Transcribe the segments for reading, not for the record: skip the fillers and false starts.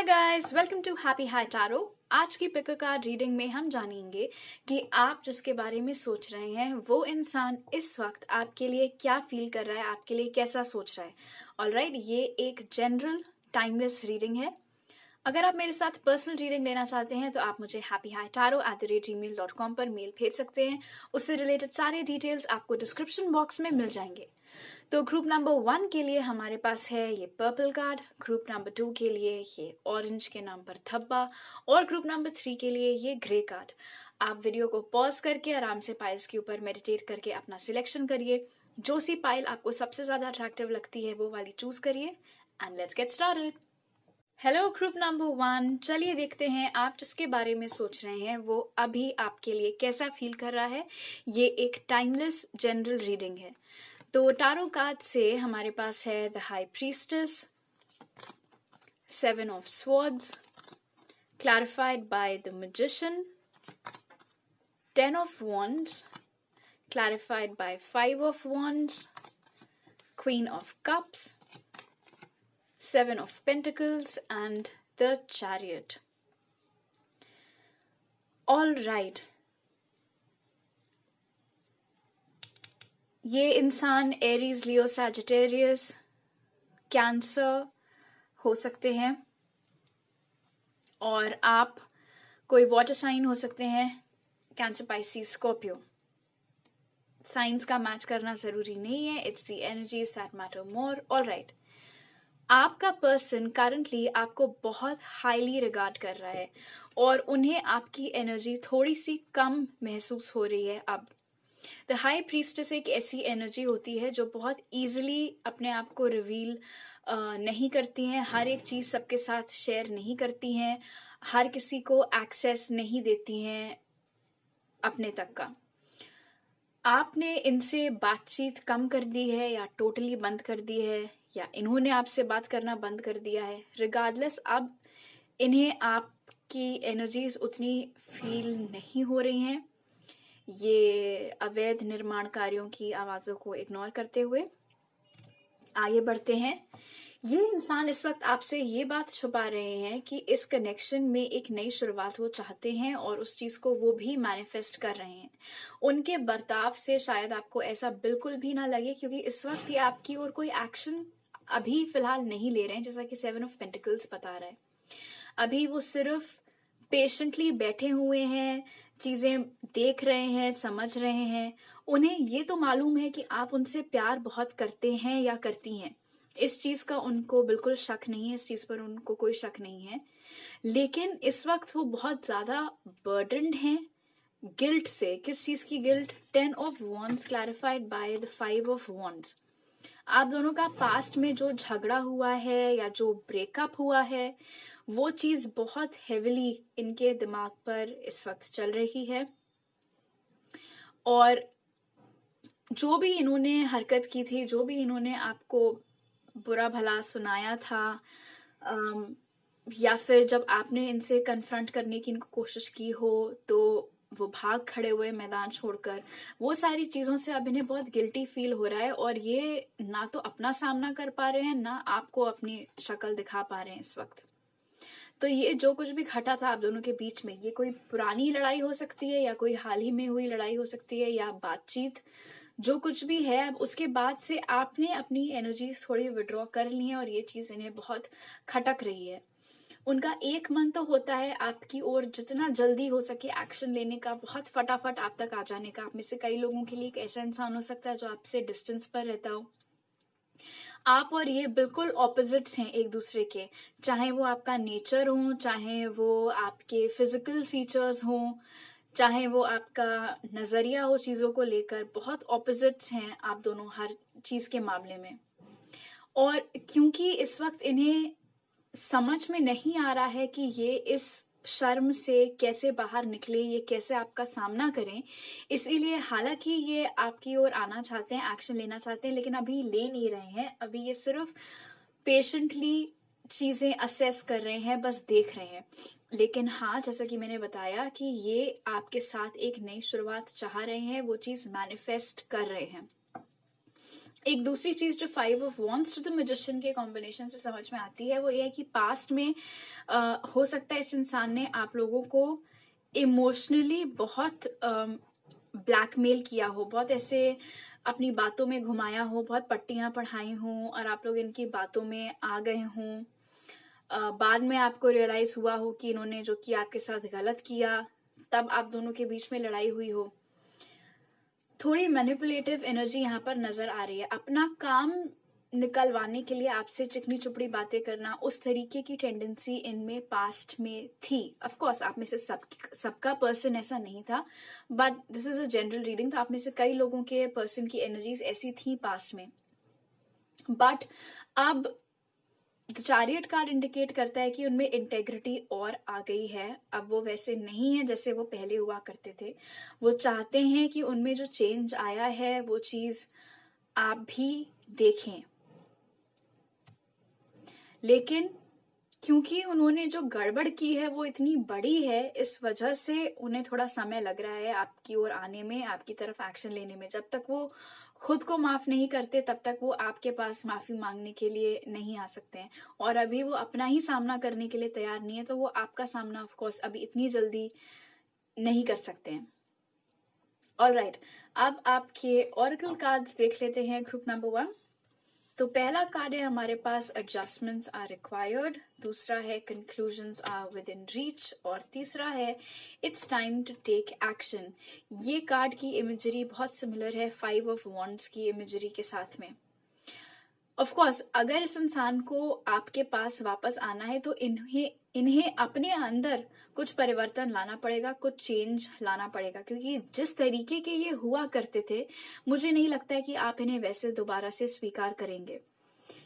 Hi guys, welcome to Happy High Tarot. आज की pick card reading में हम जानेंगे कि आप जिसके बारे में सोच रहे हैं वो इंसान इस वक्त आपके लिए क्या फील कर रहा है, आपके लिए कैसा सोच रहा है। ऑलराइट, ये एक जनरल टाइमलेस रीडिंग है। अगर आप मेरे साथ पर्सनल रीडिंग लेना चाहते हैं तो आप मुझे happyhitaro@gmail.com पर मेल भेज सकते हैं। उससे रिलेटेड सारे डिटेल्स आपको डिस्क्रिप्शन बॉक्स में मिल जाएंगे। तो ग्रुप नंबर 1 के लिए हमारे पास है ये पर्पल कार्ड, ग्रुप नंबर 2 के लिए ये ऑरेंज के नाम पर धब्बा और ग्रुप नंबर 3 के लिए ये ग्रे कार्ड। आप वीडियो को पॉज करके आराम से पाइल्स के ऊपर मेडिटेट करके अपना सिलेक्शन करिए। जो सी पाइल आपको सबसे ज्यादा अट्रैक्टिव लगती है वो वाली चूज करिए and let's get started. Hello group number 1, चलिए देखते हैं आप जिसके बारे में सोच रहे हैं वो अभी आपके लिए कैसा फील कर रहा है। ये एक टाइमलेस जनरल रीडिंग है। तो टारो कार्ड से हमारे पास है the high priestess, 7 of swords, clarified by the magician, 10 of wands, clarified by 5 of wands, queen of cups, 7 of pentacles and the chariot. All right. ये इंसान एरीज, लियो, Sagittarius, cancer हो सकते हैं और आप कोई वाटर साइन हो सकते हैं, कैंसर, पाइसिस, स्कॉर्पियो। साइंस का मैच करना जरूरी नहीं है, it's the energies that matter more. Alright, आपका पर्सन करंटली आपको बहुत हाईली रिगार्ड कर रहा है और उन्हें आपकी एनर्जी थोड़ी सी कम महसूस हो रही है अब। द हाई प्रीस्टेस एक ऐसी एनर्जी होती है जो बहुत ईजिली अपने आप को रिवील नहीं करती हैं, हर एक चीज सबके साथ शेयर नहीं करती हैं, हर किसी को एक्सेस नहीं देती हैं अपने तक का। आपने इनसे बातचीत कम कर दी है या टोटली बंद कर दी है या इन्होंने आपसे बात करना बंद कर दिया है। रिगार्डलेस अब इन्हें आपकी एनर्जीज उतनी फील नहीं हो रही हैं। ये अवैध निर्माण कार्यों की आवाजों को इग्नोर करते हुए आगे बढ़ते हैं। ये इंसान इस वक्त आपसे ये बात छुपा रहे हैं कि इस कनेक्शन में एक नई शुरुआत वो चाहते हैं और उस चीज को वो भी मैनिफेस्ट कर रहे हैं। उनके बर्ताव से शायद आपको ऐसा बिल्कुल भी ना लगे, क्योंकि इस वक्त ये आपकी ओर कोई एक्शन अभी फिलहाल नहीं ले रहे हैं, जैसा कि 7 ऑफ पेंटिकल्स बता रहा है। अभी वो सिर्फ पेशेंटली बैठे हुए हैं, चीजें देख रहे हैं, समझ रहे हैं। उन्हें ये तो मालूम है कि आप उनसे प्यार बहुत करते हैं या करती हैं, इस चीज का उनको बिल्कुल शक नहीं है, इस चीज पर उनको कोई शक नहीं है। लेकिन इस वक्त वो बहुत ज्यादा बर्डन्ड हैं गिल्ट से। किस चीज की guilt? 10 of wands clarified by the 5 of wands. आप दोनों का पास्ट में जो झगड़ा हुआ है या जो ब्रेकअप हुआ है वो चीज बहुत हेविली इनके दिमाग पर इस वक्त चल रही है और जो भी इन्होंने हरकत की थी, जो भी इन्होंने आपको बुरा भला सुनाया था, या फिर जब आपने इनसे कन्फ्रंट करने की इनको कोशिश की हो तो वो भाग खड़े हुए मैदान छोड़कर, वो सारी चीजों से अब इन्हें बहुत गिल्टी फील हो रहा है और ये ना तो अपना सामना कर पा रहे हैं ना आपको अपनी शक्ल दिखा पा रहे हैं इस वक्त। तो ये जो कुछ भी घटा था आप दोनों के बीच में, ये कोई पुरानी लड़ाई हो सकती है या कोई हाल ही में हुई लड़ाई हो सकती है या बातचीत, जो कुछ भी है, अब उसके बाद से आपने अपनी एनर्जी थोड़ी विड्रॉ कर ली है और ये चीज इन्हें बहुत खटक रही है। उनका एक मन तो होता है आपकी ओर जितना जल्दी हो सके एक्शन लेने का, बहुत फटाफट आप तक आ जाने का। आप में से कई लोगों के लिए एक ऐसा इंसान हो सकता है जो आपसे डिस्टेंस पर रहता हो। आप और ये बिल्कुल ऑपोजिट्स हैं एक दूसरे के, चाहे वो आपका नेचर हो, चाहे वो आपके फिजिकल फीचर्स हो, चाहे वो आपका नजरिया हो चीजों को लेकर, बहुत ऑपोजिट्स हैं आप दोनों हर चीज के मामले में। और क्योंकि इस वक्त इन्हें समझ में नहीं आ रहा है कि ये इस शर्म से कैसे बाहर निकले, ये कैसे आपका सामना करें, इसीलिए हालांकि ये आपकी ओर आना चाहते हैं, एक्शन लेना चाहते हैं, लेकिन अभी ले नहीं रहे हैं। अभी ये सिर्फ पेशेंटली चीजें असेस कर रहे हैं, बस देख रहे हैं। लेकिन हाँ, जैसा कि मैंने बताया कि ये आपके साथ एक नई शुरुआत चाह रहे हैं, वो चीज मैनिफेस्ट कर रहे हैं। एक दूसरी चीज जो 5 of wands to the magician के कॉम्बिनेशन से समझ में आती है वो ये है कि पास्ट में हो सकता है इस इंसान ने आप लोगों को इमोशनली बहुत ब्लैकमेल किया हो, बहुत ऐसे अपनी बातों में घुमाया हो, बहुत पट्टियां पढ़ाई हों और आप लोग इनकी बातों में आ गए हों। बाद में आपको रियलाइज हुआ हो कि इन्होंने जो किया आपके साथ गलत किया, तब आप दोनों के बीच में लड़ाई हुई हो। थोड़ी मैनिपुलेटिव एनर्जी यहाँ पर नजर आ रही है। अपना काम निकलवाने के लिए आपसे चिकनी चुपड़ी बातें करना, उस तरीके की टेंडेंसी इनमें पास्ट में थी। ऑफ कोर्स आप में से सबका पर्सन ऐसा नहीं था, but this is a general reading, तो आप में से कई लोगों के पर्सन की एनर्जीज ऐसी थी पास्ट में। बट अब द चैरियट कार्ड इंडिकेट करता है कि उनमें इंटेग्रिटी और आ गई है। अब वो वैसे नहीं है जैसे वो पहले हुआ करते थे। वो चाहते हैं कि उनमें जो चेंज आया है वो चीज आप भी देखें, लेकिन क्योंकि उन्होंने जो गड़बड़ की है वो इतनी बड़ी है, इस वजह से उन्हें थोड़ा समय लग रहा है आपकी ओर आने में, आपकी तरफ एक्शन लेने में। जब तक वो खुद को माफ नहीं करते तब तक वो आपके पास माफी मांगने के लिए नहीं आ सकते हैं। और अभी वो अपना ही सामना करने के लिए तैयार नहीं है, तो वो आपका सामना ऑफ कोर्स अभी इतनी जल्दी नहीं कर सकते हैं। ऑलराइट, अब आपके ऑरेकल कार्ड्स देख लेते हैं ग्रुप नंबर 1। तो पहला कार्ड है हमारे पास एडजस्टमेंट्स आर रिक्वायर्ड, दूसरा है conclusions are within reach, और तीसरा है it's time to take action. ये कार्ड की इमेजरी बहुत सिमिलर है 5 ऑफ वॉन्ड्स की इमेजरी के साथ में। ऑफ कोर्स अगर इस इंसान को आपके पास वापस आना है तो इन्हें अपने अंदर कुछ परिवर्तन लाना पड़ेगा, कुछ चेंज लाना पड़ेगा, क्योंकि जिस तरीके के ये हुआ करते थे मुझे नहीं लगता है कि आप इन्हें वैसे दोबारा से स्वीकार करेंगे।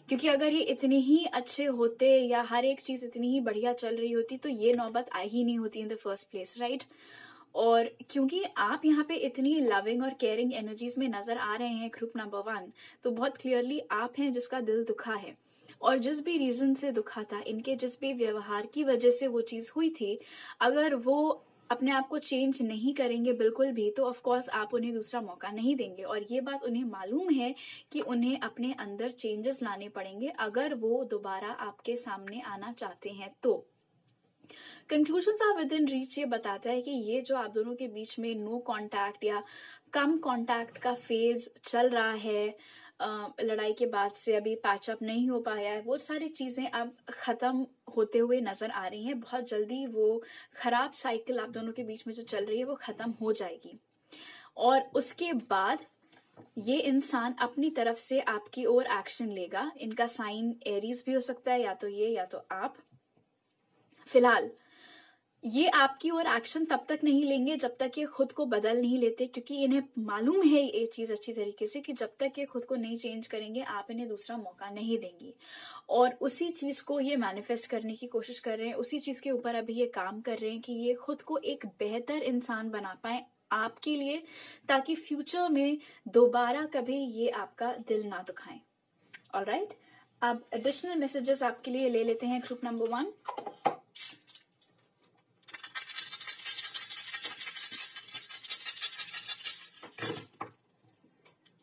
क्योंकि अगर ये इतने ही अच्छे होते या हर एक चीज इतनी ही बढ़िया चल रही होती तो ये नौबत आई ही नहीं होती in the first place, right. और क्योंकि आप यहाँ पे इतनी लविंग और केयरिंग एनर्जीज में नजर आ रहे हैं ग्रुप नंबर 1, तो बहुत क्लियरली आप हैं जिसका दिल दुखा है। और जिस भी रीजन से दुखा था, इनके जिस भी व्यवहार की वजह से वो चीज हुई थी, अगर वो अपने आप को चेंज नहीं करेंगे बिल्कुल भी, तो ऑफ कोर्स आप उन्हें दूसरा मौका नहीं देंगे। और ये बात उन्हें मालूम है कि उन्हें अपने अंदर चेंजेस लाने पड़ेंगे अगर वो दोबारा आपके सामने आना चाहते हैं। तो conclusions are within reach ये बताता है कि ये जो आप दोनों के बीच में नो कांटेक्ट या कम कांटेक्ट का फेज चल रहा है, लड़ाई के बाद से अभी पैचअप नहीं हो पाया है, वो सारी चीजें अब खत्म होते हुए नजर आ रही हैं। बहुत जल्दी वो खराब साइकिल आप दोनों के बीच में जो चल रही है वो खत्म हो जाएगी। और उसके बाद ये इंसान अपनी तरफ से आपकी ओर एक्शन लेगा। इनका साइन एरीज भी हो सकता है, या तो ये या तो आप। फिलहाल ये आपकी ओर एक्शन तब तक नहीं लेंगे जब तक ये खुद को बदल नहीं लेते, क्योंकि इन्हें मालूम है ये चीज अच्छी तरीके से कि जब तक ये खुद को नहीं चेंज करेंगे आप इन्हें दूसरा मौका नहीं देंगी। और उसी चीज को ये मैनिफेस्ट करने की कोशिश कर रहे हैं, उसी चीज के ऊपर अभी ये काम कर रहे हैं कि ये खुद को एक बेहतर इंसान बना पाए आपके लिए, ताकि फ्यूचर में दोबारा कभी ये आपका दिल ना दुखाएं। ऑलराइट, अब एडिशनल मैसेजेस आपके लिए ले लेते हैं ग्रुप नंबर 1।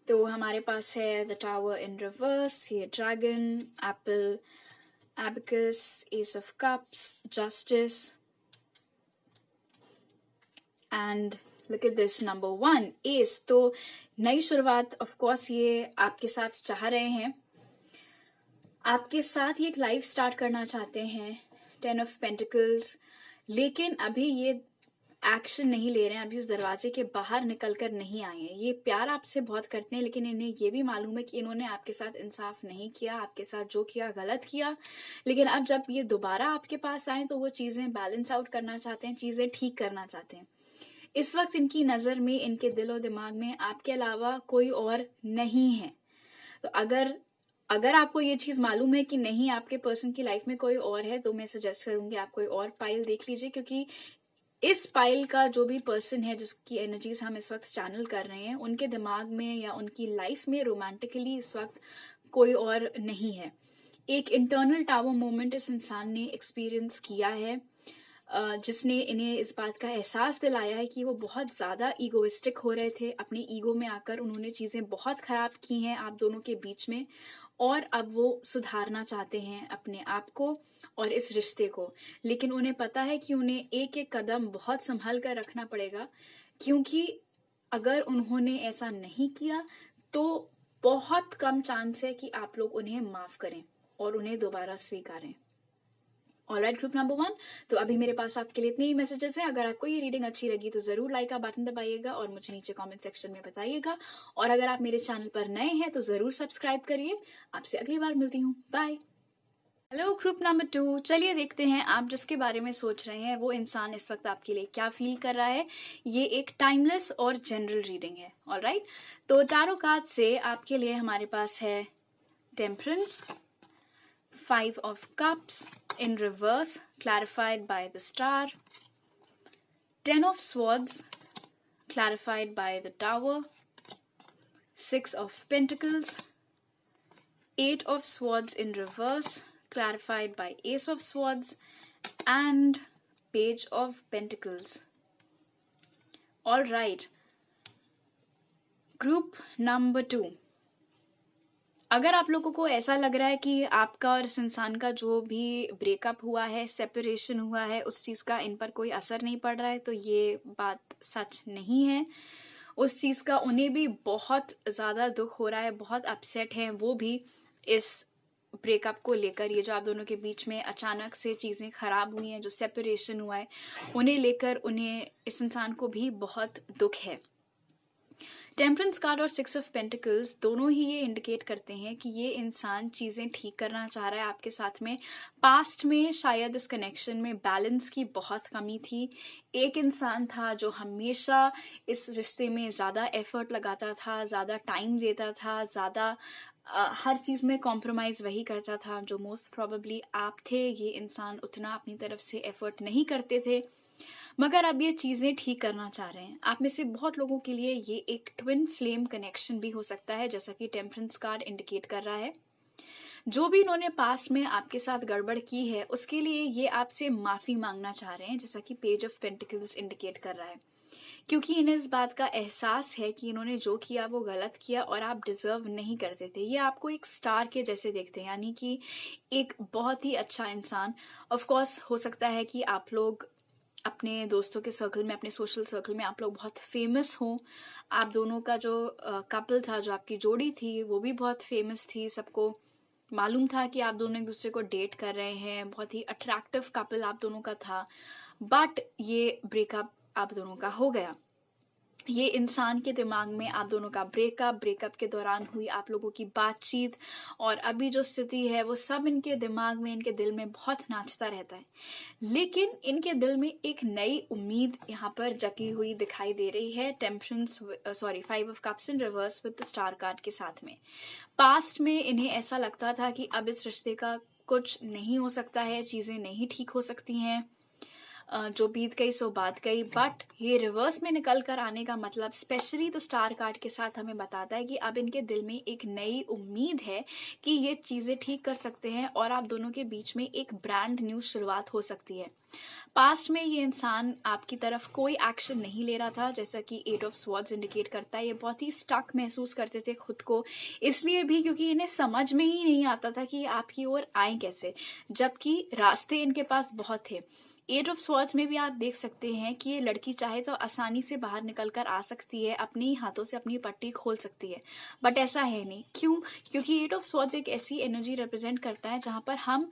तो हमारे पास है द टावर इन रिवर्स, ये dragon, Apple, abacus, S of cups, justice, and look at this number 1 S. तो नई शुरुआत ऑफ कोर्स ये आपके साथ चाह रहे हैं, आपके साथ ये एक लाइफ स्टार्ट करना चाहते हैं, 10 ऑफ पेंटिकल्स, लेकिन अभी ये एक्शन नहीं ले रहे हैं, अभी इस दरवाजे के बाहर निकल कर नहीं आए हैं। ये प्यार आपसे बहुत करते हैं, लेकिन इन्हें ये भी मालूम है कि इन्होंने आपके साथ इंसाफ नहीं किया, आपके साथ जो किया गलत किया। लेकिन अब जब ये दोबारा आपके पास आए तो वो चीजें बैलेंस आउट करना चाहते हैं, चीजें ठीक करना चाहते हैं। इस वक्त इनकी नजर में, इनके दिलो दिमाग में आपके अलावा कोई और नहीं है। तो अगर आपको ये चीज मालूम है कि नहीं आपके पर्सन की लाइफ में कोई और है, तो मैं सजेस्ट करूंगी आप कोई और पाइल देख लीजिए, क्योंकि इस पाइल का जो भी पर्सन है जिसकी एनर्जीज हम इस वक्त चैनल कर रहे हैं, उनके दिमाग में या उनकी लाइफ में रोमांटिकली इस वक्त कोई और नहीं है। एक इंटरनल टावर मोमेंट इस इंसान ने एक्सपीरियंस किया है। जिसने इन्हें इस बात का एहसास दिलाया है कि वो बहुत ज़्यादा ईगोइस्टिक हो रहे थे। अपने ईगो में आकर उन्होंने चीज़ें बहुत ख़राब की हैं आप दोनों के बीच में, और अब वो सुधारना चाहते हैं अपने आप को और इस रिश्ते को। लेकिन उन्हें पता है कि उन्हें एक-एक कदम बहुत सँभल कर रखना पड़ेगा, क्योंकि अगर उन्होंने ऐसा नहीं किया तो बहुत कम चांस है कि आप लोग उन्हें माफ़ करें और उन्हें दोबारा स्वीकारें। ऑलराइट ग्रुप नंबर 1, तो अभी मेरे पास आपके लिए इतने ही मैसेजेस हैं। अगर आपको ये रीडिंग अच्छी लगी तो जरूर लाइक का बटन दबाइएगा और मुझे नीचे कमेंट सेक्शन में बताइएगा। और अगर आप मेरे चैनल पर नए हैं तो जरूर सब्सक्राइब करिए। आपसे अगली बार मिलती हूँ, बाय। हेलो ग्रुप नंबर 2, चलिए देखते हैं आप जिसके बारे में सोच रहे हैं वो इंसान इस वक्त आपके लिए क्या फील कर रहा है। ये एक टाइमलेस और जनरल रीडिंग है। ऑलराइट, तो टैरो कार्ड से आपके लिए हमारे पास है temperance, 5 of Cups in reverse, clarified by the Star, 10 of Swords, clarified by the Tower, 6 of Pentacles, 8 of Swords in reverse, clarified by Ace of Swords, and Page of Pentacles. All right, group number 2, अगर आप लोगों को ऐसा लग रहा है कि आपका और इस इंसान का जो भी ब्रेकअप हुआ है, सेपरेशन हुआ है, उस चीज़ का इन पर कोई असर नहीं पड़ रहा है, तो ये बात सच नहीं है। उस चीज़ का उन्हें भी बहुत ज़्यादा दुख हो रहा है, बहुत अपसेट हैं वो भी इस ब्रेकअप को लेकर। ये जो आप दोनों के बीच में अचानक से चीज़ें खराब हुई हैं, जो सेपरेशन हुआ है, उन्हें लेकर उन्हें, इस इंसान को भी बहुत दुख है। टेम्परेंस कार्ड और 6 ऑफ पेंटिकल्स दोनों ही ये इंडिकेट करते हैं कि ये इंसान चीज़ें ठीक करना चाह रहा है आपके साथ में। पास्ट में शायद इस कनेक्शन में बैलेंस की बहुत कमी थी। एक इंसान था जो हमेशा इस रिश्ते में ज़्यादा एफर्ट लगाता था, ज़्यादा टाइम देता था, ज़्यादा हर चीज़ में कॉम्प्रोमाइज़ वही करता था, जो मोस्ट प्रोबेबली आप थे। ये इंसान उतना अपनी तरफ से एफर्ट नहीं करते थे, मगर अब ये चीज़ें ठीक करना चाह रहे हैं। आप में से बहुत लोगों के लिए ये एक ट्विन फ्लेम कनेक्शन भी हो सकता है, जैसा कि टेम्परेंस कार्ड इंडिकेट कर रहा है। जो भी इन्होंने पास्ट में आपके साथ गड़बड़ की है उसके लिए ये आपसे माफ़ी मांगना चाह रहे हैं, जैसा कि पेज ऑफ पेंटिकल्स इंडिकेट कर रहा है, क्योंकि इन्हें इस बात का एहसास है कि इन्होंने जो किया वो गलत किया और आप डिजर्व नहीं करते थे। ये आपको एक स्टार के जैसे देखते हैं, यानी कि एक बहुत ही अच्छा इंसान। ऑफ कोर्स हो सकता है कि आप लोग अपने दोस्तों के सर्कल में, अपने सोशल सर्कल में आप लोग बहुत फेमस हों। आप दोनों का जो कपल था, जो आपकी जोड़ी थी, वो भी बहुत फेमस थी। सबको मालूम था कि आप दोनों एक दूसरे को डेट कर रहे हैं। बहुत ही अट्रैक्टिव कपल आप दोनों का था, बट ये ब्रेकअप आप दोनों का हो गया। ये इंसान के दिमाग में आप दोनों का ब्रेकअप के दौरान हुई आप लोगों की बातचीत और अभी जो स्थिति है वो सब इनके दिमाग में, इनके दिल में बहुत नाचता रहता है। लेकिन इनके दिल में एक नई उम्मीद यहाँ पर जगी हुई दिखाई दे रही है। Temperance 5 of cups in reverse with the star card के साथ में। पास्ट में इन्हें ऐसा लगता था कि अब इस रिश्ते का कुछ नहीं हो सकता है, चीजें नहीं ठीक हो सकती हैं, जो बीत गई सो बात गई। बट ये रिवर्स में निकल कर आने का मतलब, स्पेशली द स्टार कार्ड के साथ, हमें बताता है कि अब इनके दिल में एक नई उम्मीद है कि ये चीजें ठीक कर सकते हैं और आप दोनों के बीच में एक ब्रांड न्यू शुरुआत हो सकती है। पास्ट में ये इंसान आपकी तरफ कोई एक्शन नहीं ले रहा था, जैसा कि 8 ऑफ स्वॉर्ड्स इंडिकेट करता है। ये बहुत ही स्टक महसूस करते थे खुद को, इसलिए भी क्योंकि इन्हें समझ में ही नहीं आता था कि आपकी ओर आए कैसे, जबकि रास्ते इनके पास बहुत थे। 8 ऑफ स्वॉर्ड्स में भी आप देख सकते हैं कि ये लड़की चाहे तो आसानी से बाहर निकल कर आ सकती है, अपने ही हाथों से अपनी पट्टी खोल सकती है, बट ऐसा है नहीं। क्यों? क्योंकि 8 ऑफ स्वॉर्ड्स एक ऐसी एनर्जी रिप्रेजेंट करता है जहां पर हम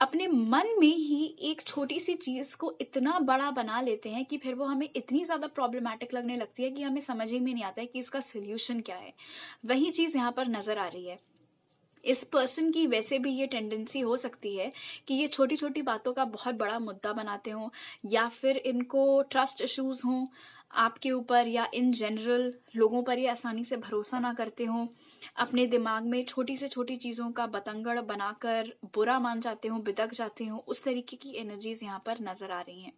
अपने मन में ही एक छोटी सी चीज को इतना बड़ा बना लेते हैं कि फिर वो हमें इतनी ज्यादा प्रॉब्लमैटिक लगने लगती है कि हमें समझ ही में नहीं आता है कि इसका सोल्यूशन क्या है। वही चीज यहाँ पर नजर आ रही है। इस पर्सन की वैसे भी ये टेंडेंसी हो सकती है कि ये छोटी छोटी बातों का बहुत बड़ा मुद्दा बनाते हों, या फिर इनको ट्रस्ट इश्यूज हों आपके ऊपर, या इन जनरल लोगों पर ये आसानी से भरोसा ना करते हों। अपने दिमाग में छोटी से छोटी चीज़ों का बतंगड़ बनाकर बुरा मान जाते हों, बिदक जाते हों। उस तरीके की एनर्जीज यहाँ पर नजर आ रही हैं।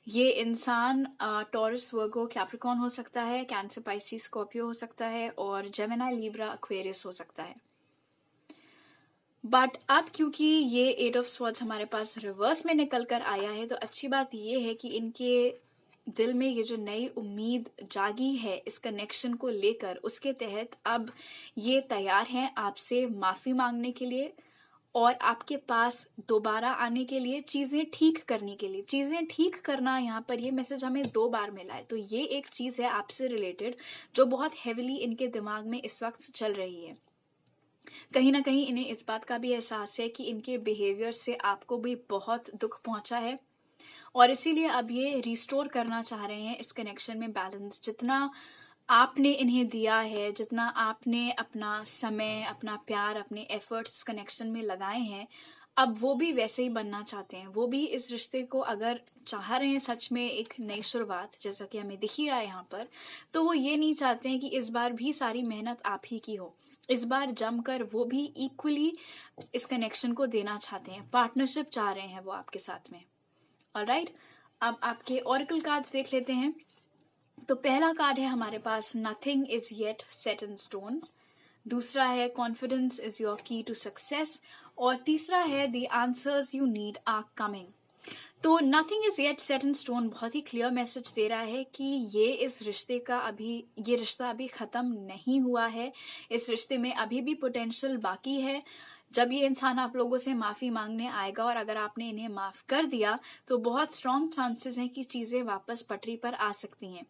ये इंसान टॉरस, वर्गो, कैप्रिकॉर्न हो सकता है, कैंसर, पाइसिस, स्कॉर्पियो हो सकता है, और जेमिनी, लिब्रा, एक्वेरियस हो सकता है। बट अब क्योंकि ये 8 ऑफ स्वॉर्ड्स हमारे पास रिवर्स में निकल कर आया है, तो अच्छी बात ये है कि इनके दिल में ये जो नई उम्मीद जागी है इस कनेक्शन को लेकर, उसके तहत अब ये तैयार हैं आपसे माफी मांगने के लिए और आपके पास दोबारा आने के लिए, चीजें ठीक करने के लिए। चीजें ठीक करना, यहाँ पर ये मैसेज हमें 2 बार मिला है, तो ये एक चीज है आपसे रिलेटेड जो बहुत हेविली इनके दिमाग में इस वक्त चल रही है। कहीं ना कहीं इन्हें इस बात का भी एहसास है कि इनके बिहेवियर से आपको भी बहुत दुख पहुंचा है और इसीलिए अब ये रिस्टोर करना चाह रहे हैं इस कनेक्शन में बैलेंस। जितना आपने इन्हें दिया है, जितना आपने अपना समय, अपना प्यार, अपने एफर्ट्स कनेक्शन में लगाए हैं, अब वो भी वैसे ही बनना चाहते हैं। वो भी इस रिश्ते को अगर चाह रहे हैं सच में एक नई शुरुआत, जैसा कि हमें दिख ही रहा है यहाँ पर, तो वो ये नहीं चाहते हैं कि इस बार भी सारी मेहनत आप ही की हो। इस बार जमकर वो भी इक्वली इस कनेक्शन को देना चाहते हैं, पार्टनरशिप चाह रहे हैं वो आपके साथ में। ऑलराइट, अब आपके ऑरेकल कार्ड्स देख लेते हैं। तो पहला कार्ड है हमारे पास nothing is yet set in stone, दूसरा है confidence is your key to success और तीसरा है the answers you need are coming. तो nothing is yet set in stone बहुत ही क्लियर मैसेज दे रहा है कि ये रिश्ता अभी खत्म नहीं हुआ है, इस रिश्ते में अभी भी पोटेंशियल बाकी है। जब ये इंसान आप लोगों से माफी मांगने आएगा और अगर आपने इन्हें माफ कर दिया तो बहुत स्ट्रॉन्ग चांसेस हैं कि चीजें वापस पटरी पर आ सकती हैं।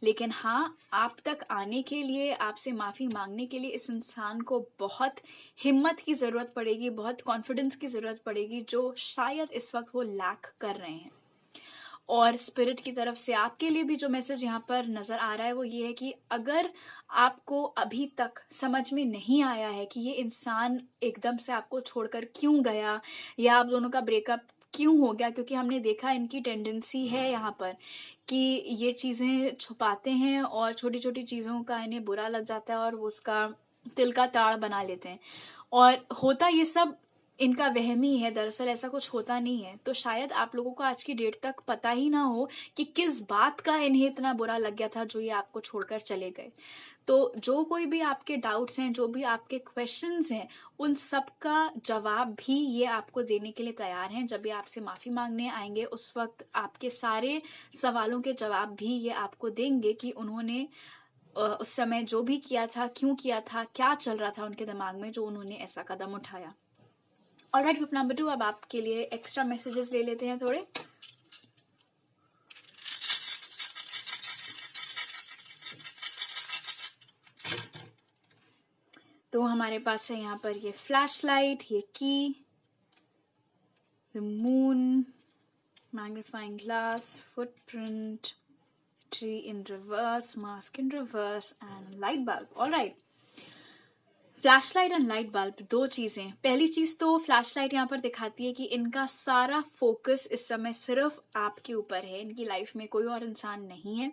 लेकिन हाँ, आप तक आने के लिए, आपसे माफी मांगने के लिए इस इंसान को बहुत हिम्मत की जरूरत पड़ेगी, बहुत कॉन्फिडेंस की जरूरत पड़ेगी, जो शायद इस वक्त वो लैक कर रहे हैं। और स्पिरिट की तरफ से आपके लिए भी जो मैसेज यहाँ पर नजर आ रहा है वो ये है कि अगर आपको अभी तक समझ में नहीं आया है कि ये इंसान एकदम से आपको छोड़कर क्यों गया या आप दोनों का ब्रेकअप क्यों हो गया, क्योंकि हमने देखा इनकी टेंडेंसी है यहाँ पर कि ये चीजें छुपाते हैं और छोटी छोटी चीजों का इन्हें बुरा लग जाता है और वो उसका तिल का ताड़ बना लेते हैं और होता ये सब इनका वहम ही है, दरअसल ऐसा कुछ होता नहीं है। तो शायद आप लोगों को आज की डेट तक पता ही ना हो कि किस बात का इन्हें इतना बुरा लग गया था जो ये आपको छोड़कर चले गए। तो जो कोई भी आपके डाउट्स हैं, जो भी आपके क्वेश्चंस हैं, उन सब का जवाब भी ये आपको देने के लिए तैयार हैं। जब ये आपसे माफी मांगने आएंगे उस वक्त आपके सारे सवालों के जवाब भी ये आपको देंगे कि उन्होंने उस समय जो भी किया था, क्यों किया था, क्या चल रहा था उनके दिमाग में जो उन्होंने ऐसा कदम उठाया। ऑलराइट, ग्रुप नंबर 2, अब आपके लिए एक्स्ट्रा मैसेजेस ले लेते हैं थोड़े। तो हमारे पास है यहाँ पर ये फ्लैश लाइट, ये की, the moon, magnifying glass, footprint, tree in reverse, mask in reverse and light bulb. Alright, flashlight and light bulb, 2 चीजें। पहली चीज तो फ्लैशलाइट यहाँ पर दिखाती है कि इनका सारा फोकस इस समय सिर्फ आपके ऊपर है, इनकी लाइफ में कोई और इंसान नहीं है।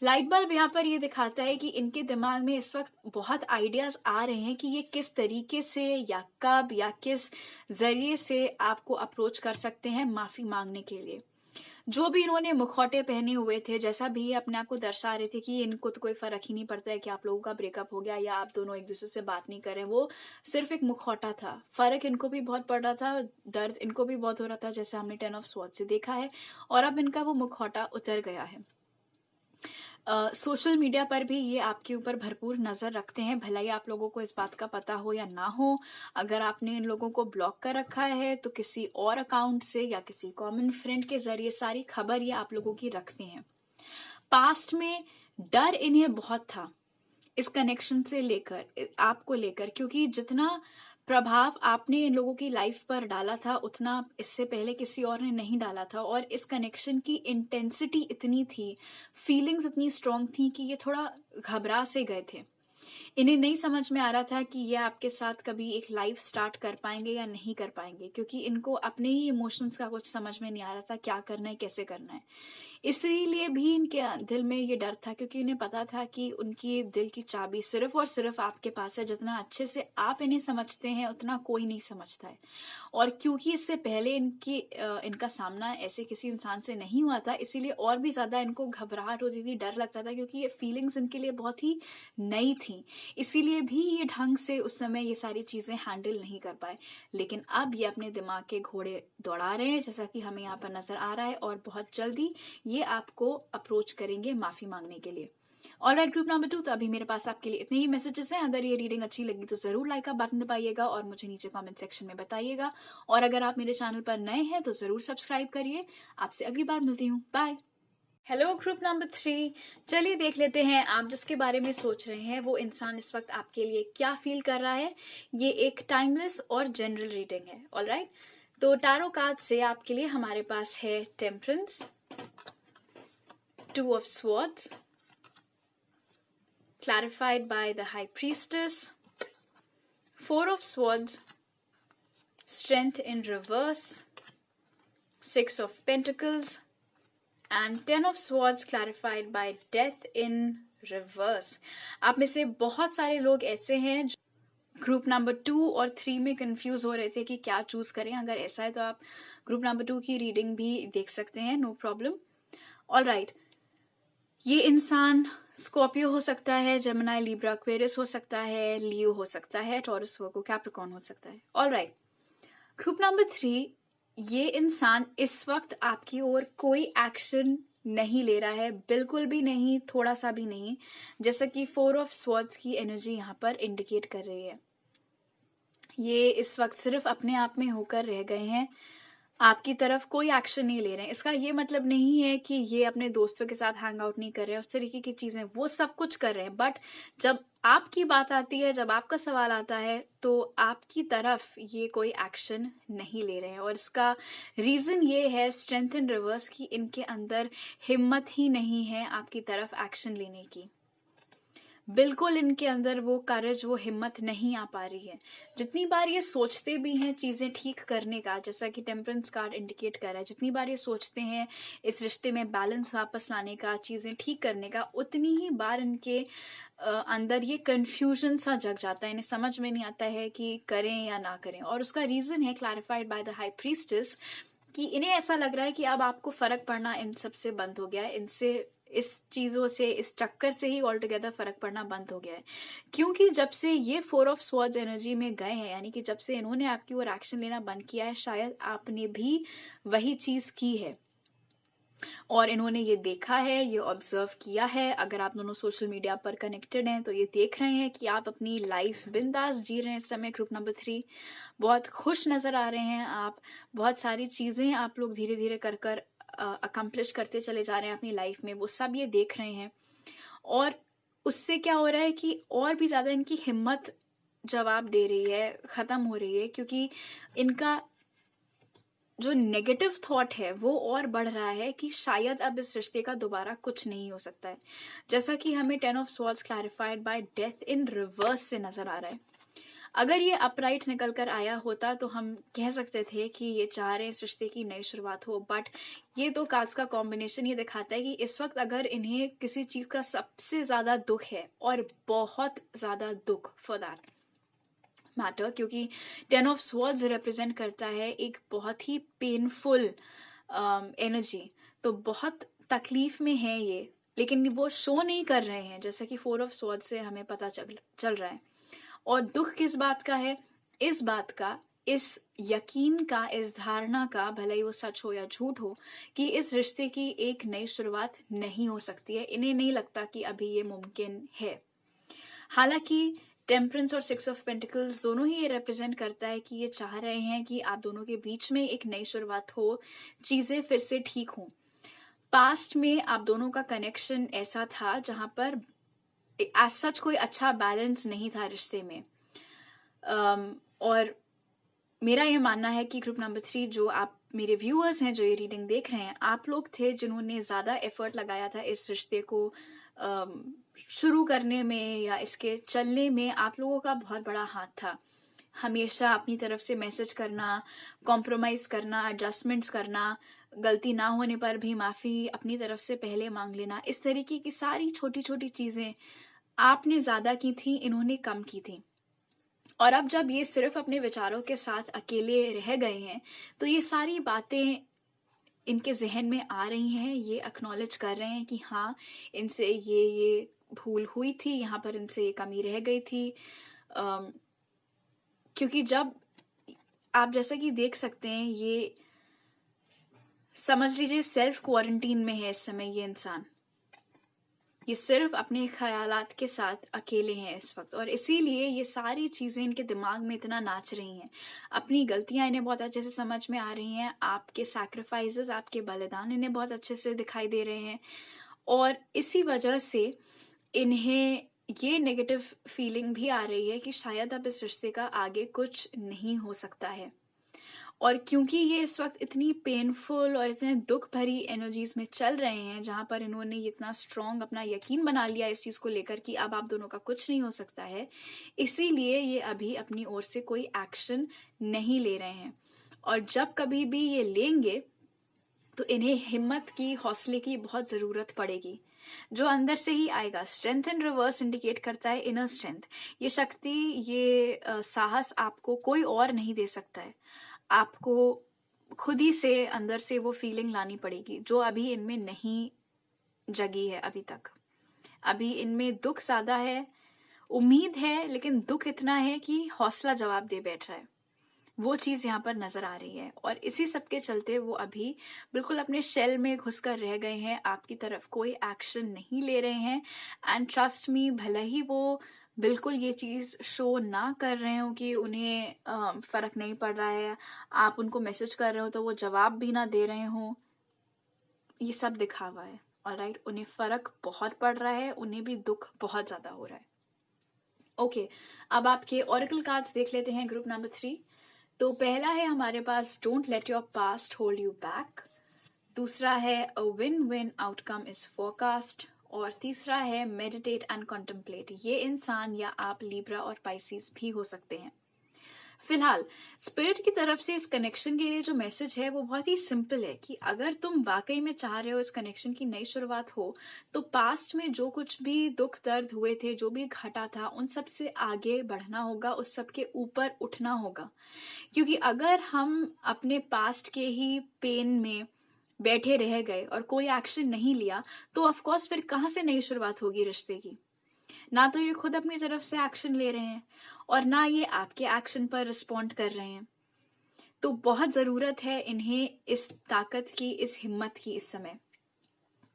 लाइट बल्ब यहाँ पर ये दिखाता है कि इनके दिमाग में इस वक्त बहुत आइडियाज आ रहे हैं कि ये किस तरीके से या कब या किस जरिए से आपको अप्रोच कर सकते हैं माफी मांगने के लिए। जो भी इन्होंने मुखौटे पहने हुए थे, जैसा भी अपने आप को दर्शा रहे थे कि इनको तो कोई फर्क ही नहीं पड़ता है कि आप लोगों का ब्रेकअप हो गया या आप दोनों एक दूसरे से बात नहीं कर रहे, वो सिर्फ एक मुखौटा था। फर्क इनको भी बहुत पड़ रहा था, दर्द इनको भी बहुत हो रहा था, जैसे हमने 10 ऑफ स्वॉर्ड्स से देखा है, और अब इनका वो मुखौटा उतर गया है। सोशल मीडिया पर भी ये आपके ऊपर भरपूर नजर रखते हैं, भला ही आप लोगों को इस बात का पता हो या ना हो। अगर आपने इन लोगों को ब्लॉक कर रखा है तो किसी और अकाउंट से या किसी कॉमन फ्रेंड के जरिए सारी खबर ये आप लोगों की रखते हैं। पास्ट में डर इन्हें बहुत था इस कनेक्शन से लेकर, आपको लेकर, क्योंकि जितना प्रभाव आपने इन लोगों की लाइफ पर डाला था उतना इससे पहले किसी और ने नहीं डाला था, और इस कनेक्शन की इंटेंसिटी इतनी थी, फीलिंग्स इतनी स्ट्रांग थी कि ये थोड़ा घबरा से गए थे। इन्हें नहीं समझ में आ रहा था कि ये आपके साथ कभी एक लाइफ स्टार्ट कर पाएंगे या नहीं कर पाएंगे, क्योंकि इनको अपने ही इमोशंस का कुछ समझ में नहीं आ रहा था, क्या करना है, कैसे करना है। इसीलिए भी इनके दिल में ये डर था, क्योंकि इन्हें पता था कि उनकी दिल की चाबी सिर्फ और सिर्फ आपके पास है। जितना अच्छे से आप इन्हें समझते हैं उतना कोई नहीं समझता है। और क्योंकि इससे पहले इनका सामना ऐसे किसी इंसान से नहीं हुआ था, इसीलिए और भी ज्यादा इनको घबराहट होती थी, डर लगता था, क्योंकि ये फीलिंग्स इनके लिए बहुत ही नई थी। इसीलिए भी ये ढंग से उस समय ये सारी चीजें हैंडल नहीं कर पाए। लेकिन अब ये अपने दिमाग के घोड़े दौड़ा रहे हैं, जैसा कि हमें यहाँ पर नजर आ रहा है, और बहुत जल्दी ये आपको अप्रोच करेंगे माफी मांगने के लिए। ऑलराइट ग्रुप नंबर 2, तो अभी मेरे पास आपके लिए इतने ही मैसेजेस हैं। अगर ये रीडिंग अच्छी लगी तो जरूर लाइक का बटन दबाइएगा और मुझे नीचे कमेंट सेक्शन में बताइएगा। और अगर आप मेरे चैनल पर नए हैं तो जरूर सब्सक्राइब करिए। आपसे अगली बार मिलती हूँ, बाय। हेलो ग्रुप नंबर 3, चलिए देख लेते हैं आप जिसके बारे में सोच रहे हैं वो इंसान इस वक्त आपके लिए क्या फील कर रहा है। ये एक टाइमलेस और जनरल रीडिंग है। ऑलराइट, तो टैरो कार्ड से आपके लिए हमारे पास है temperance, 2 of Swords, clarified by the High Priestess, 4 of Swords, Strength in reverse, 6 of Pentacles, and 10 of Swords clarified by Death in reverse. आप में से बहुत सारे लोग ऐसे हैं जो ग्रुप नंबर 2 और 3 में कंफ्यूज हो रहे थे कि क्या चूज करें। अगर ऐसा है तो आप ग्रुप नंबर 2 की रीडिंग भी देख सकते हैं, नो प्रॉब्लम। ऑलराइट, ये इंसान स्कॉर्पियो हो सकता है, जेमिनी, लिब्रा, एक्वेरियस हो सकता है, लियो हो सकता है, टॉरस, वर्गो, कैप्रिकॉर्न हो सकता है। ऑलराइट, ग्रुप नंबर 3, ये इंसान इस वक्त आपकी ओर कोई एक्शन नहीं ले रहा है, बिल्कुल भी नहीं, थोड़ा सा भी नहीं, जैसा कि 4 ऑफ स्वॉर्ड्स की एनर्जी यहाँ पर इंडिकेट कर रही है। ये इस वक्त सिर्फ अपने आप में होकर रह गए हैं, आपकी तरफ कोई एक्शन नहीं ले रहे हैं। इसका ये मतलब नहीं है कि ये अपने दोस्तों के साथ हैंग आउट नहीं कर रहे हैं, उस तरीके की चीजें वो सब कुछ कर रहे हैं, बट जब आपकी बात आती है, जब आपका सवाल आता है, तो आपकी तरफ ये कोई एक्शन नहीं ले रहे हैं। और इसका रीजन ये है स्ट्रेंथ इन रिवर्स की इनके अंदर हिम्मत ही नहीं है आपकी तरफ एक्शन लेने की। बिल्कुल इनके अंदर वो करेज, वो हिम्मत नहीं आ पा रही है। जितनी बार ये सोचते भी हैं चीजें ठीक करने का, जैसा कि टेम्परेंस कार्ड इंडिकेट कर रहा है, जितनी बार ये सोचते हैं इस रिश्ते में बैलेंस वापस लाने का, चीजें ठीक करने का, उतनी ही बार इनके अंदर ये कंफ्यूजन सा जग जाता है। इन्हें समझ में नहीं आता है कि करें या ना करें। और उसका रीजन है clarified by the high priestess कि इन्हें ऐसा लग रहा है कि अब आपको फर्क पड़ना इन सबसे बंद हो गया है, इनसे, इस चीजों से, इस चक्कर से ही ऑल टुगेदर फर्क पड़ना बंद हो गया है। क्योंकि जब से ये 4 ऑफ स्वॉर्ड्स एनर्जी में गए हैं, यानी कि जब से इन्होंने आपकी ओर एक्शन लेना बंद किया है, शायद आपने भी वही चीज की है और इन्होंने ये देखा है, ये ऑब्जर्व किया है। अगर आप दोनों सोशल मीडिया पर कनेक्टेड हैं तो ये देख रहे हैं कि आप अपनी लाइफ बिंदास जी रहे हैं इस समय। ग्रुप नंबर 3, बहुत खुश नजर आ रहे हैं आप, बहुत सारी चीजें आप लोग धीरे धीरे कर कर अकम्प्लिश करते चले जा रहे हैं अपनी लाइफ में, वो सब ये देख रहे हैं। और उससे क्या हो रहा है कि और भी ज्यादा इनकी हिम्मत जवाब दे रही है, खत्म हो रही है, क्योंकि इनका जो नेगेटिव थॉट है वो और बढ़ रहा है कि शायद अब इस रिश्ते का दोबारा कुछ नहीं हो सकता है। जैसा कि हमें 10 of swords clarified bye death in reverse से नजर आ रहा है। अगर ये अपराइट निकल कर आया होता तो हम कह सकते थे कि ये चाह रहे हैं इस रिश्ते की नई शुरुआत हो, बट ये दो कार्ड्स का कॉम्बिनेशन ये दिखाता है कि इस वक्त अगर इन्हें किसी चीज का सबसे ज्यादा दुख है, और बहुत ज्यादा दुख फॉर दैट मैटर, क्योंकि 10 ऑफ स्वॉर्ड्स रिप्रेजेंट करता है एक बहुत ही पेनफुल एनर्जी, तो बहुत तकलीफ में है ये, लेकिन वो शो नहीं कर रहे हैं, जैसा कि 4 ऑफ स्वॉर्ड्स से हमें पता चल रहा है। और दुख किस बात का है? इस बात का, इस यकीन का, इस धारणा का, भले ही वो सच हो या झूठ हो, कि इस रिश्ते की एक नई शुरुआत नहीं हो सकती है। इन्हें नहीं लगता कि अभी ये मुमकिन है। हालांकि टेम्परेंस और 6 ऑफ पेंटिकल्स दोनों ही ये रिप्रेजेंट करता है कि ये चाह रहे हैं कि आप दोनों के बीच में एक नई शुरुआत हो, चीजें फिर से ठीक हों। पास्ट में आप दोनों का कनेक्शन ऐसा था जहां पर एज सच कोई अच्छा बैलेंस नहीं था रिश्ते में। और मेरा ये मानना है कि ग्रुप नंबर 3, जो आप मेरे व्यूअर्स हैं जो ये रीडिंग देख रहे हैं, आप लोग थे जिन्होंने ज्यादा एफर्ट लगाया था इस रिश्ते को शुरू करने में या इसके चलने में। आप लोगों का बहुत बड़ा हाथ था, हमेशा अपनी तरफ से मैसेज करना, कॉम्प्रोमाइज करना, एडजस्टमेंट्स करना, गलती ना होने पर भी माफ़ी अपनी तरफ से पहले मांग लेना, इस तरीके की सारी छोटी छोटी चीज़ें आपने ज़्यादा की थी, इन्होंने कम की थी। और अब जब ये सिर्फ अपने विचारों के साथ अकेले रह गए हैं, तो ये सारी बातें इनके ज़हन में आ रही हैं, ये एक्नॉलेज कर रहे हैं कि हाँ, इनसे ये भूल हुई थी, यहाँ पर इनसे ये कमी रह गई थी। क्योंकि जब आप जैसा कि देख सकते हैं, ये समझ लीजिए सेल्फ क्वारंटीन में है इस समय ये इंसान। ये सिर्फ अपने ख्यालात के साथ अकेले हैं इस वक्त, और इसीलिए ये सारी चीजें इनके दिमाग में इतना नाच रही हैं। अपनी गलतियां इन्हें बहुत अच्छे से समझ में आ रही हैं, आपके सैक्रिफाइसेस, आपके बलिदान इन्हें बहुत अच्छे से दिखाई दे रहे हैं, और इसी वजह से इन्हें ये नेगेटिव फीलिंग भी आ रही है कि शायद अब इस रिश्ते का आगे कुछ नहीं हो सकता है। और क्योंकि ये इस वक्त इतनी पेनफुल और इतने दुख भरी एनर्जीज में चल रहे हैं, जहां पर इन्होंने इतना स्ट्रॉन्ग अपना यकीन बना लिया इस चीज को लेकर कि अब आप दोनों का कुछ नहीं हो सकता है, इसीलिए ये अभी अपनी ओर से कोई एक्शन नहीं ले रहे हैं। और जब कभी भी ये लेंगे तो इन्हें हिम्मत की, हौसले की बहुत जरूरत पड़ेगी, जो अंदर से ही आएगा। स्ट्रेंथ इन रिवर्स इंडिकेट करता है इनर स्ट्रेंथ। ये शक्ति, ये साहस आपको कोई और नहीं दे सकता है, आपको खुद ही से अंदर से वो फीलिंग लानी पड़ेगी, जो अभी इनमें नहीं जगी है अभी तक। अभी इनमें दुख ज्यादा है, उम्मीद है, लेकिन दुख इतना है कि हौसला जवाब दे बैठ रहा है। वो चीज यहाँ पर नजर आ रही है, और इसी सब के चलते वो अभी बिल्कुल अपने शेल में घुसकर रह गए हैं, आपकी तरफ कोई एक्शन नहीं ले रहे हैं। एंड ट्रस्ट मी, भले ही वो बिल्कुल ये चीज शो ना कर रहे हो कि उन्हें फर्क नहीं पड़ रहा है, आप उनको मैसेज कर रहे हो तो वो जवाब भी ना दे रहे हो, ये सब दिखावा है। ऑलराइट, उन्हें फर्क बहुत पड़ रहा है, उन्हें भी दुख बहुत ज्यादा हो रहा है। ओके, अब आपके ऑरेकल कार्ड्स देख लेते हैं, ग्रुप नंबर 3। तो पहला है हमारे पास don't let your past hold you back, दूसरा है a win win outcome is forecast, और तीसरा है मेडिटेट एंड कॉन्टेम्पलेट। ये इंसान या आप लिब्रा और पाइसिस भी हो सकते हैं। फिलहाल स्पिरिट की तरफ से इस कनेक्शन के लिए जो मैसेज है वो बहुत ही सिंपल है कि अगर तुम वाकई में चाह रहे हो इस कनेक्शन की नई शुरुआत हो, तो पास्ट में जो कुछ भी दुख दर्द हुए थे, जो भी घटा था, उन सब से आगे बढ़ना होगा, उस सब के ऊपर उठना होगा। क्योंकि अगर हम अपने पास्ट के ही पेन में बैठे रह गए और कोई एक्शन नहीं लिया, तो ऑफ कोर्स फिर कहाँ से नई शुरुआत होगी रिश्ते की। ना तो ये खुद अपनी तरफ से एक्शन ले रहे हैं, और ना ये आपके एक्शन पर रिस्पॉन्ड कर रहे हैं। तो बहुत जरूरत है इन्हें इस ताकत की, इस हिम्मत की इस समय।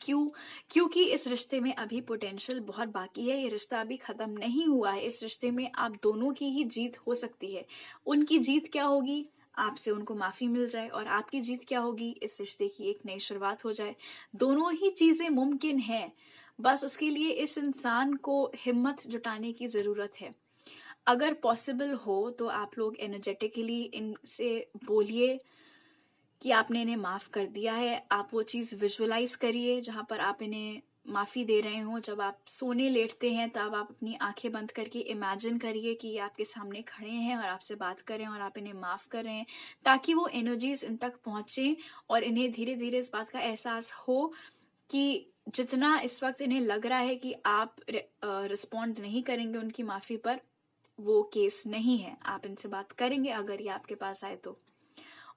क्योंकि इस रिश्ते में अभी पोटेंशियल बहुत बाकी है, ये रिश्ता अभी खत्म नहीं हुआ है। इस रिश्ते में आप दोनों की ही जीत हो सकती है। उनकी जीत क्या होगी? आपसे उनको माफी मिल जाए। और आपकी जीत क्या होगी? इस रिश्ते की एक नई शुरुआत हो जाए। दोनों ही चीजें मुमकिन है, बस उसके लिए इस इंसान को हिम्मत जुटाने की जरूरत है। अगर पॉसिबल हो तो आप लोग एनर्जेटिकली इनसे बोलिए कि आपने इन्हें माफ कर दिया है। आप वो चीज विजुअलाइज करिए जहां पर आप इन्हें माफी दे रहे हो। जब आप सोने लेटते हैं तब आप अपनी आंखें बंद करके इमेजिन करिए कि ये आपके सामने खड़े हैं और आपसे बात कर रहे हैं और आप इन्हें माफ कर रहे हैं, ताकि वो एनर्जीज इन तक पहुंचे और इन्हें धीरे धीरे इस बात का एहसास हो कि जितना इस वक्त इन्हें लग रहा है कि आप रिस्पॉन्ड नहीं करेंगे उनकी माफी पर, वो केस नहीं है। आप इनसे बात करेंगे अगर ये आपके पास आए तो।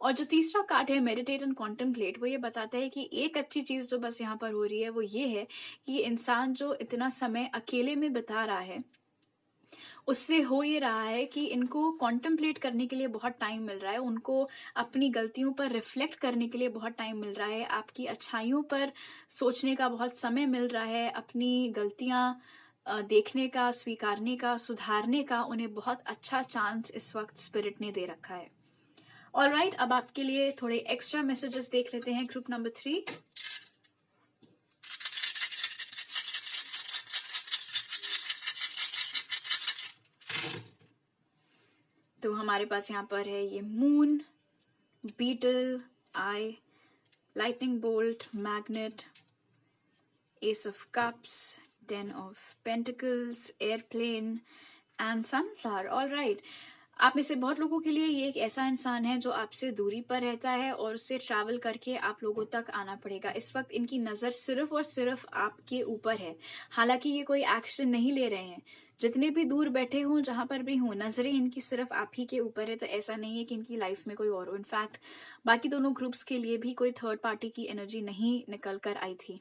और जो तीसरा कार्ड है मेडिटेट एंड कॉन्टेम्पलेट, वो ये बताता है कि एक अच्छी चीज जो बस यहाँ पर हो रही है वो ये है कि ये इंसान जो इतना समय अकेले में बिता रहा है, उससे हो ये रहा है कि इनको कॉन्टेम्पलेट करने के लिए बहुत टाइम मिल रहा है, उनको अपनी गलतियों पर रिफ्लेक्ट करने के लिए बहुत टाइम मिल रहा है, आपकी अच्छाइयों पर सोचने का बहुत समय मिल रहा है, अपनी गलतियां देखने का, स्वीकारने का, सुधारने का उन्हें बहुत अच्छा चांस इस वक्त स्पिरिट ने दे रखा है। ऑलराइट, अब आपके लिए थोड़े एक्स्ट्रा मैसेजेस देख लेते हैं, ग्रुप नंबर 3। तो हमारे पास यहाँ पर है ये moon, beetle, I, lightning bolt, magnet, ace of cups, 10 of pentacles, airplane and sunflower. All right, आप में से बहुत लोगों के लिए ये एक ऐसा इंसान है जो आपसे दूरी पर रहता है और उससे ट्रैवल करके आप लोगों तक आना पड़ेगा। इस वक्त इनकी नज़र सिर्फ और सिर्फ आपके ऊपर है। हालांकि ये कोई एक्शन नहीं ले रहे हैं। जितने भी दूर बैठे हों, जहां पर भी हों, नजरें इनकी सिर्फ आप ही के ऊपर है। तो ऐसा नहीं है कि इनकी लाइफ में कोई और हो। इनफैक्ट बाकी दोनों ग्रुप्स के लिए भी कोई थर्ड पार्टी की एनर्जी नहीं निकल कर आई थी।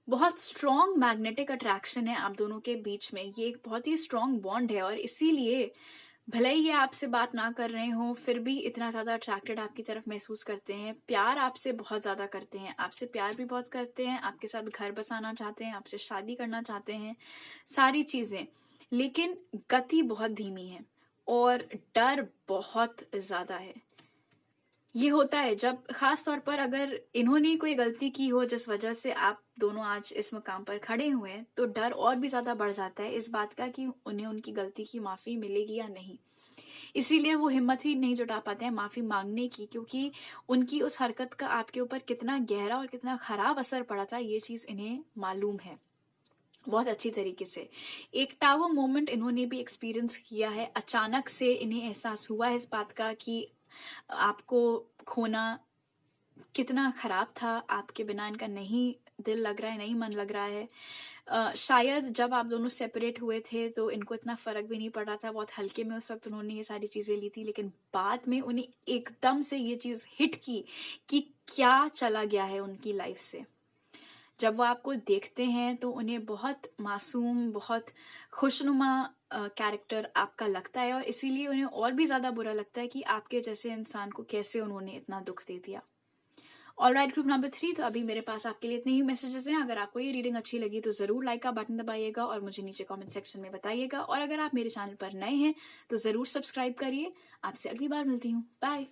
बहुत स्ट्रॉन्ग मैग्नेटिक अट्रैक्शन है आप दोनों के बीच में। ये एक बहुत ही स्ट्रॉन्ग बॉन्ड है और इसीलिए भले ही ये आपसे बात ना कर रहे हो, फिर भी इतना ज्यादा अट्रैक्टेड आपकी तरफ महसूस करते हैं। प्यार आपसे बहुत ज्यादा करते हैं, आपसे प्यार भी बहुत करते हैं, आपके साथ घर बसाना चाहते हैं, आपसे शादी करना चाहते हैं, सारी चीजें। लेकिन गति बहुत धीमी है और डर बहुत ज्यादा है। ये होता है जब खास तौर पर अगर इन्होंने कोई गलती की हो जिस वजह से आप दोनों आज इस मुकाम पर खड़े हुए हैं, तो डर और भी ज्यादा बढ़ जाता है इस बात का कि उन्हें उनकी गलती की माफी मिलेगी या नहीं। इसीलिए वो हिम्मत ही नहीं जुटा पाते हैं माफी मांगने की, क्योंकि उनकी उस हरकत का आपके ऊपर कितना गहरा और कितना खराब असर पड़ा था ये चीज इन्हें मालूम है बहुत अच्छी तरीके से। एक टावर मोमेंट इन्होंने भी एक्सपीरियंस किया है। अचानक से इन्हें एहसास हुआ है इस बात का कि आपको खोना कितना खराब था। आपके बिना इनका नहीं दिल लग रहा है, नहीं मन लग रहा है। शायद जब आप दोनों सेपरेट हुए थे तो इनको इतना फर्क भी नहीं पड़ रहा था, बहुत हल्के में उस वक्त उन्होंने ये सारी चीजें ली थी। लेकिन बाद में उन्हें एकदम से ये चीज हिट की कि क्या चला गया है उनकी लाइफ से। जब वो आपको देखते हैं तो उन्हें बहुत मासूम, बहुत खुशनुमा कैरेक्टर आपका लगता है और इसीलिए उन्हें और भी ज्यादा बुरा लगता है कि आपके जैसे इंसान को कैसे उन्होंने इतना दुख दे दिया। ऑलराइट, ग्रुप नंबर 3, तो अभी मेरे पास आपके लिए इतने ही मैसेजेस हैं। अगर आपको ये रीडिंग अच्छी लगी तो जरूर लाइक का बटन दबाइएगा और मुझे नीचे कमेंट सेक्शन में बताइएगा। और अगर आप मेरे चैनल पर नए हैं तो जरूर सब्सक्राइब करिए। आपसे अगली बार मिलती हूँ। बाय।